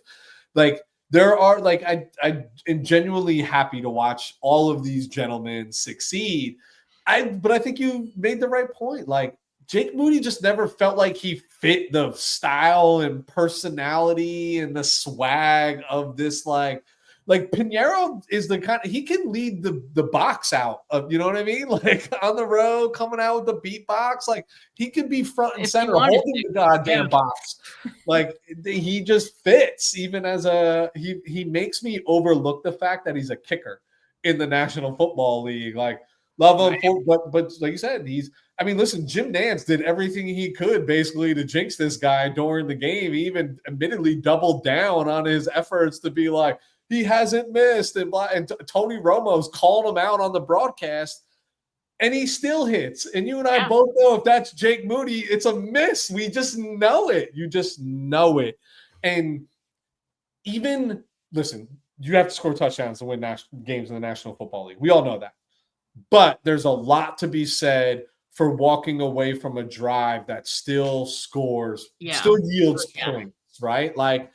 Like there are, like, I am genuinely happy to watch all of these gentlemen succeed. But I think you made the right point. Like Jake Moody just never felt like he fit the style and personality and the swag of this, like Pinheiro is the kind he can lead the box out of, you know what I mean? Like on the road, coming out with the beatbox, like he could be front and center holding the goddamn box. Like he just fits, even as he makes me overlook the fact that he's a kicker in the National Football League. Like love him, but like you said, listen, Jim Nantz did everything he could basically to jinx this guy during the game. He even admittedly doubled down on his efforts to be like, he hasn't missed, and Tony Romo's calling him out on the broadcast, and he still hits. And you and I both know if that's Jake Moody, it's a miss. We just know it. You just know it. And even, listen, you have to score touchdowns to win games in the National Football League. We all know that. But there's a lot to be said for walking away from a drive that still scores, still yields points, right? Like,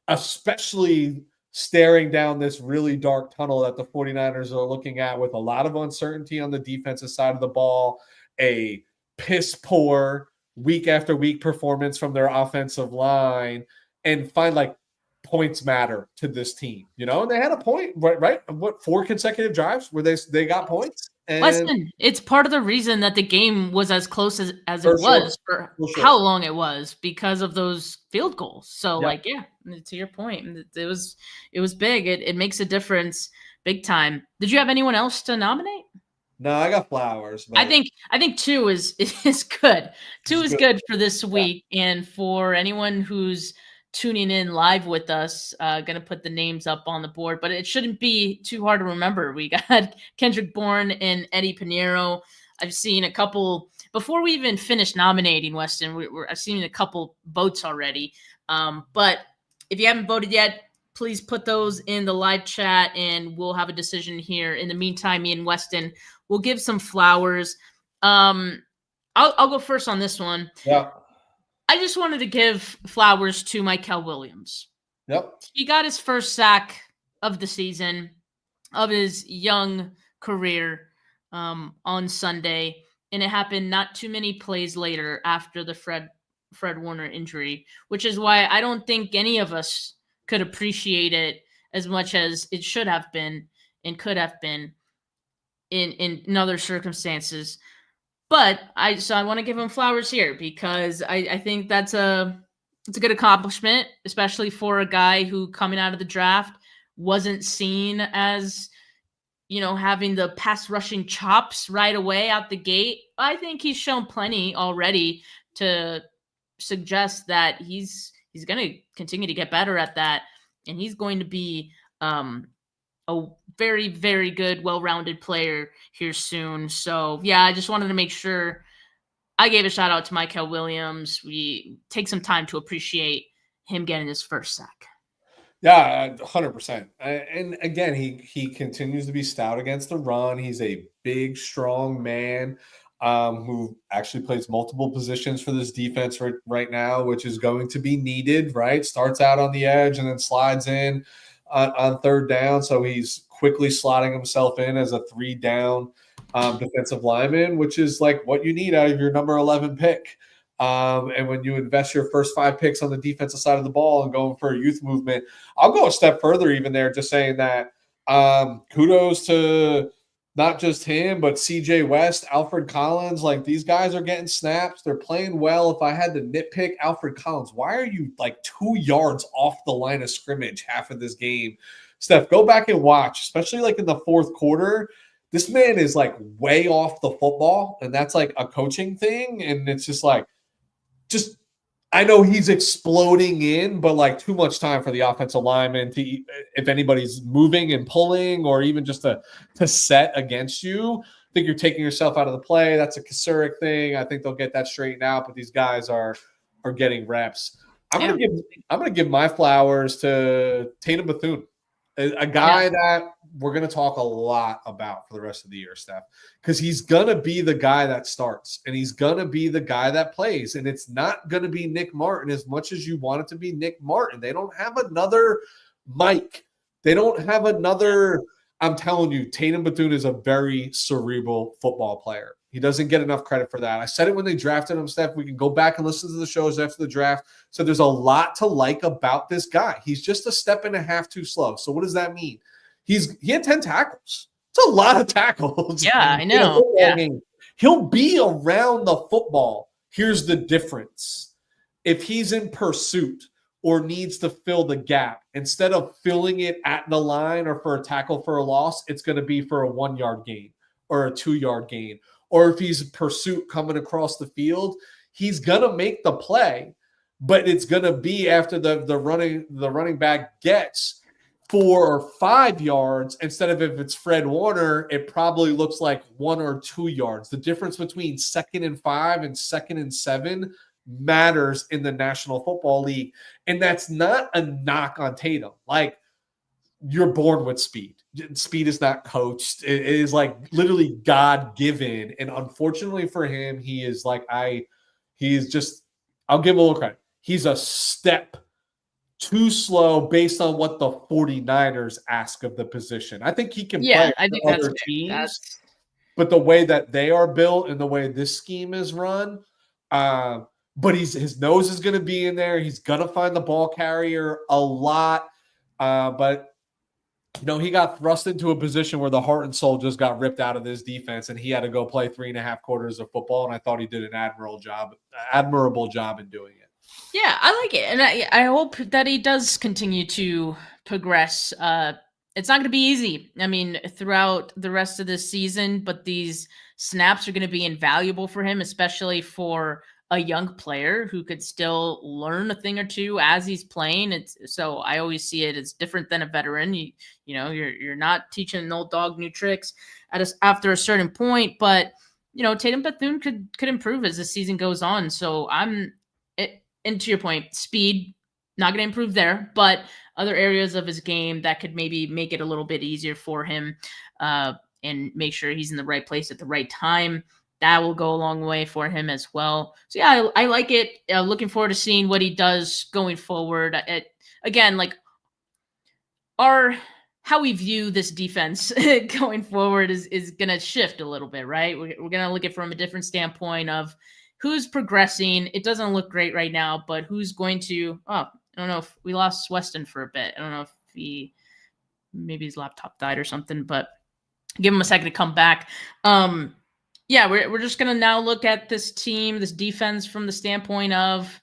especially staring down this really dark tunnel that the 49ers are looking at with a lot of uncertainty on the defensive side of the ball, a piss poor week after week performance from their offensive line, and find like points matter to this team, and they had a point, right? What, 4 consecutive drives where they got points? And Weston, it's part of the reason that the game was as close as it was for how long it was, because of those field goals. So to your point, it was big. It makes a difference big time. Did you have anyone else to nominate? No, I got Flowers. But I think 2 is good. 2 is good for this week. And for anyone who's tuning in live with us, gonna put the names up on the board, but it shouldn't be too hard to remember. We got Kendrick Bourne and Eddie Pinheiro. I've seen a couple before we even finished nominating, Weston. I've seen a couple votes already. But if you haven't voted yet, please put those in the live chat, and we'll have a decision here. In the meantime, me and Weston will give some flowers. I'll go first on this one. Yeah. I just wanted to give flowers to Mykel Williams. Yep. He got his first sack of the season, of his young career, on Sunday, and it happened not too many plays later after the Fred Warner injury, which is why I don't think any of us could appreciate it as much as it should have been and could have been in other circumstances. But I want to give him flowers here because I think it's a good accomplishment, especially for a guy who, coming out of the draft, wasn't seen as, having the pass rushing chops right away out the gate. I think he's shown plenty already to suggest that he's going to continue to get better at that, and he's going to be a very, very good, well-rounded player here soon. So, I just wanted to make sure I gave a shout-out to Mykel Williams. We take some time to appreciate him getting his first sack. Yeah, 100%. And again, he continues to be stout against the run. He's a big, strong man who actually plays multiple positions for this defense right now, which is going to be needed, right? Starts out on the edge and then slides in on third down. So he's quickly slotting himself in as a 3-down defensive lineman, which is like what you need out of your number 11 pick. And when you invest your first 5 picks on the defensive side of the ball and going for a youth movement, I'll go a step further even there, just saying that kudos to not just him, but CJ West, Alfred Collins. Like, these guys are getting snaps. They're playing well. If I had to nitpick Alfred Collins, why are you like 2 yards off the line of scrimmage half of this game? Steph, go back and watch, especially like in the fourth quarter. This man is like way off the football, and that's like a coaching thing. And it's just like, I know he's exploding in, but like too much time for the offensive lineman to, if anybody's moving and pulling or even just to set against you, think you're taking yourself out of the play. That's a Kasurik thing. I think they'll get that straightened out, but these guys are getting reps. I'm gonna give my flowers to Tatum Bethune, a guy that we're gonna talk a lot about for the rest of the year, Steph, because he's gonna be the guy that starts and he's gonna be the guy that plays, and it's not gonna be Nick Martin as much as you want it to be Nick Martin. They don't have another Mike. They don't have another. I'm telling you, Tatum Bethune is a very cerebral football player. He doesn't get enough credit for that. I said it when they drafted him, Steph. We can go back and listen to the shows after the draft. So there's a lot to like about this guy. He's just a step and a half too slow. So what does that mean? He had 10 tackles. It's a lot of tackles. Yeah, I know. Yeah. He'll be around the football. Here's the difference. If he's in pursuit or needs to fill the gap, instead of filling it at the line or for a tackle for a loss, it's going to be for a 1 yard gain or a 2 yard gain. Or if he's pursuit coming across the field, he's going to make the play, but it's going to be after the running back gets 4 or 5 yards instead of if it's Fred Warner, it probably looks like 1 or 2 yards. The difference between 2nd and 5 and 2nd and 7 matters in the National Football League. And that's not a knock on Tatum. Like, you're born with speed. Speed is not coached. It is like literally God-given. And unfortunately for him, he is like, I'll give him a little credit. He's a step too slow based on what the 49ers ask of the position. I think he can play for other teams, but the way that they are built and the way this scheme is run, but his nose is going to be in there. He's going to find the ball carrier a lot, but he got thrust into a position where the heart and soul just got ripped out of his defense, and he had to go play 3.5 quarters of football. And I thought he did an admirable job in doing it. Yeah, I like it, and I hope that he does continue to progress. It's not going to be easy. I mean, throughout the rest of this season, but these snaps are going to be invaluable for him, especially for a young player who could still learn a thing or two as he's playing. So I always see it as different than a veteran. You're not teaching an old dog new tricks after a certain point, but Tatum Bethune could improve as the season goes on. So and to your point, speed, not going to improve there, but other areas of his game that could maybe make it a little bit easier for him and make sure he's in the right place at the right time. That will go a long way for him as well. So yeah, I like it. Looking forward to seeing what he does going forward. Again, like how we view this defense going forward is going to shift a little bit, right? We're going to look at it from a different standpoint of who's progressing. It doesn't look great right now, but who's going to, I don't know if we lost Weston for a bit. I don't know if maybe his laptop died or something, but give him a second to come back. Yeah, we're just going to now look at this team, this defense from the standpoint of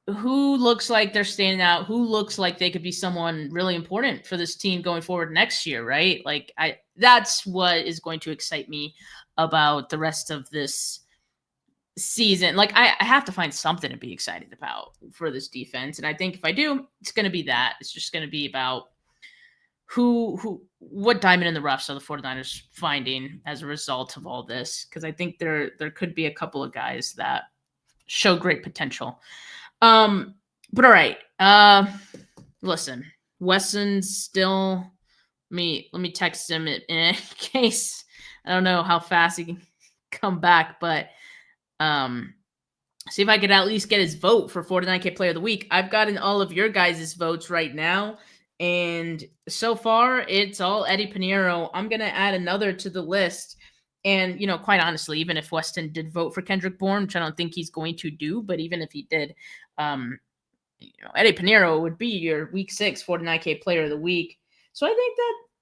who looks like they're standing out, who looks like they could be someone really important for this team going forward next year, right? Like that's what is going to excite me about the rest of this season. Like I have to find something to be excited about for this defense. And I think if I do, it's going to be that. It's just going to be about what diamond in the roughs are the 49ers finding as a result of all this? Because I think there could be a couple of guys that show great potential. But all right. Listen, Weston's still let me text him in case I don't know how fast he can come back, but see if I could at least get his vote for 49K Player of the Week. I've gotten all of your guys' votes right now. And so far, it's all Eddie Pinheiro. I'm going to add another to the list. And, quite honestly, even if Weston did vote for Kendrick Bourne, which I don't think he's going to do, but even if he did, Eddie Pinheiro would be your Week 6 49K Player of the Week. So I think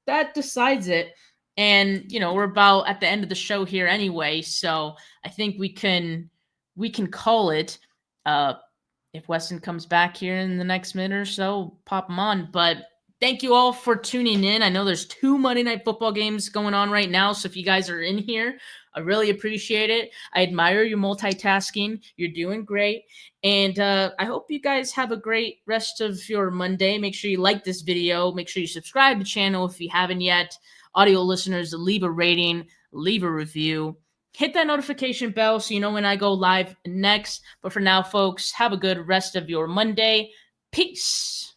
that decides it. And, we're about at the end of the show here anyway. So I think we can call it. If Weston comes back here in the next minute or so, pop him on. But thank you all for tuning in. I know there's 2 Monday Night Football games going on right now. So if you guys are in here, I really appreciate it. I admire your multitasking. You're doing great. And I hope you guys have a great rest of your Monday. Make sure you like this video. Make sure you subscribe to the channel if you haven't yet. Audio listeners, leave a rating. leave a review. Hit that notification bell so you know when I go live next. But for now, folks, have a good rest of your Monday. Peace.